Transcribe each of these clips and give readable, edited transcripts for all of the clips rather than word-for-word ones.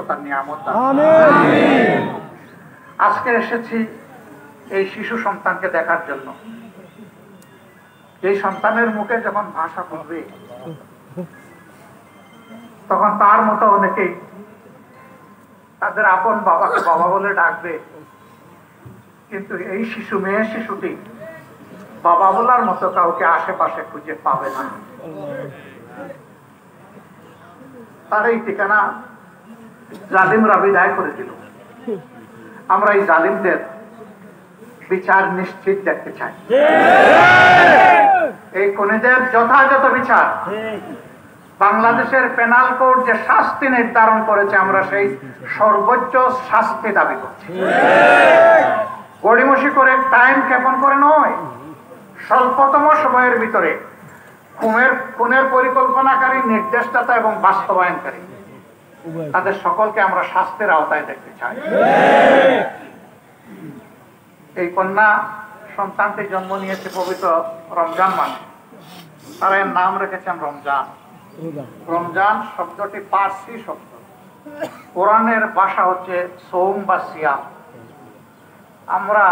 তার নিয়ামত। আজকে এসেছি এই শিশু সন্তানকে দেখার জন্য। এই সন্তানের মুখে যখন ভাষা পড়বে তখন তার মতো অনেকেই তাদের আপন বাবাকে বাবা বলে ডাকবে, কিন্তু এই মেয়ে শিশুটি বাবা বলার মতো কাউকে আশেপাশে খুঁজে পাবে না। তার এই ঠিকানা জালিমরা বিদায় করে দিল। আমরা এই জালিমদের বিচার নিশ্চিত দেখতে চাই। এই খুনিদের যথাযথ বিচার। বাংলাদেশের পেনাল কোড যে শাস্তি নির্ধারণ করেছে, আমরা সেই সর্বোচ্চ শাস্তি দাবি করছি। গড়িমসি করে, টাইম ক্ষেপণ করে নয়, স্বল্পতম সময়ের ভিতরে খুনের পরিকল্পনাকারী, নির্দেশদাতা এবং বাস্তবায়নকারী তাদের সকলকে আমরা শাস্তির আওতায় দেখতে চাই। এই কন্যা সন্তানটি জন্ম নিয়েছে পবিত্র রমজান মাসে। তারা এর নাম রেখেছেন রমজান। রমজান শব্দটি পার্সি শব্দ। কোরআনের ভাষা হচ্ছে সোম বা সিয়াম। আমরা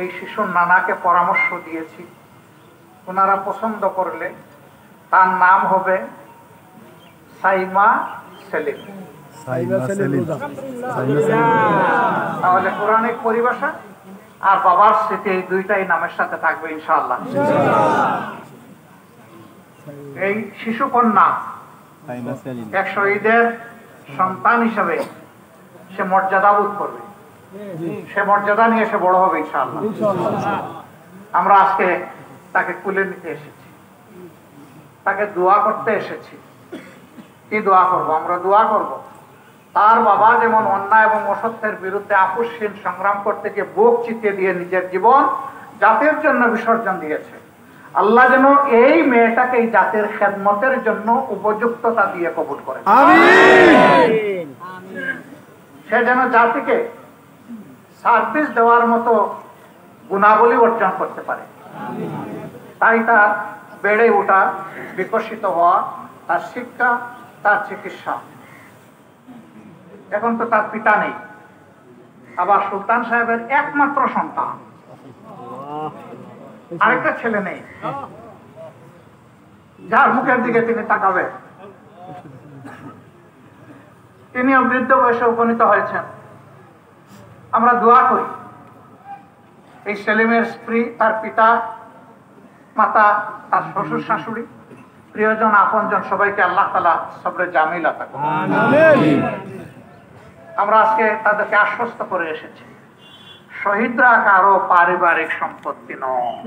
এই শিশুর নানাকে পরামর্শ দিয়েছি, ওনারা পছন্দ করলে তার নাম হবে সাইমা সেলিম। তাহলে কোরআনিক পরিভাষা আর বাবার স্মৃতি এই দুইটাই নামের সাথে থাকবে ইনশাআল্লাহ। এই শিশু কন্যা এক শহীদের সন্তান হিসাবে সে মর্যাদা বোধ করবে, সে মর্যাদা নিয়ে সে বড় হবে ইনশাআল্লাহ। আমরা আজকে তাকে কুলে নিতে এসেছি, তাকে দোয়া করতে এসেছি। কি দোয়া করব? আমরা দোয়া করব তার বাবা যেমন অন্যায় এবং অসত্যের বিরুদ্ধে আপোষহীন সংগ্রাম করতে গিয়ে বুক চিতিয়ে দিয়ে নিজের জীবন জাতির জন্য বিসর্জন দিয়েছে, আল্লাহ যেন এই মেয়েটাকে এই জাতির খেদমতের জন্য উপযুক্ততা দিয়ে কবুল করে। সে যেন জাতিকে সার্ভিস দেওয়ার মতো গুণাবলী অর্জন করতে পারে। তাই তার বেড়ে ওঠা, বিকশিত হওয়া, তার শিক্ষা, তার চিকিৎসা। এখন তো তার পিতা নেই, আবার সুলতান সাহেবের একমাত্র সন্তান, আরেকটা ছেলে নেই যার মুখের দিকে তিনি তাকাবেন। তিনিও বৃদ্ধ বয়সে উপনীত হয়েছেন। আমরা দোয়া করি এই সেলিমের স্ত্রী, তার পিতা মাতা, তার শ্বশুর শাশুড়ি, প্রিয়জন আপনজন সবাইকে আল্লাহ তাআলা সবরে জামিল আতা করুন। আমরা আজকে তাদেরকে আশ্বস্ত করে এসেছি, শহীদরা কারো পারিবারিক সম্পত্তি নয়।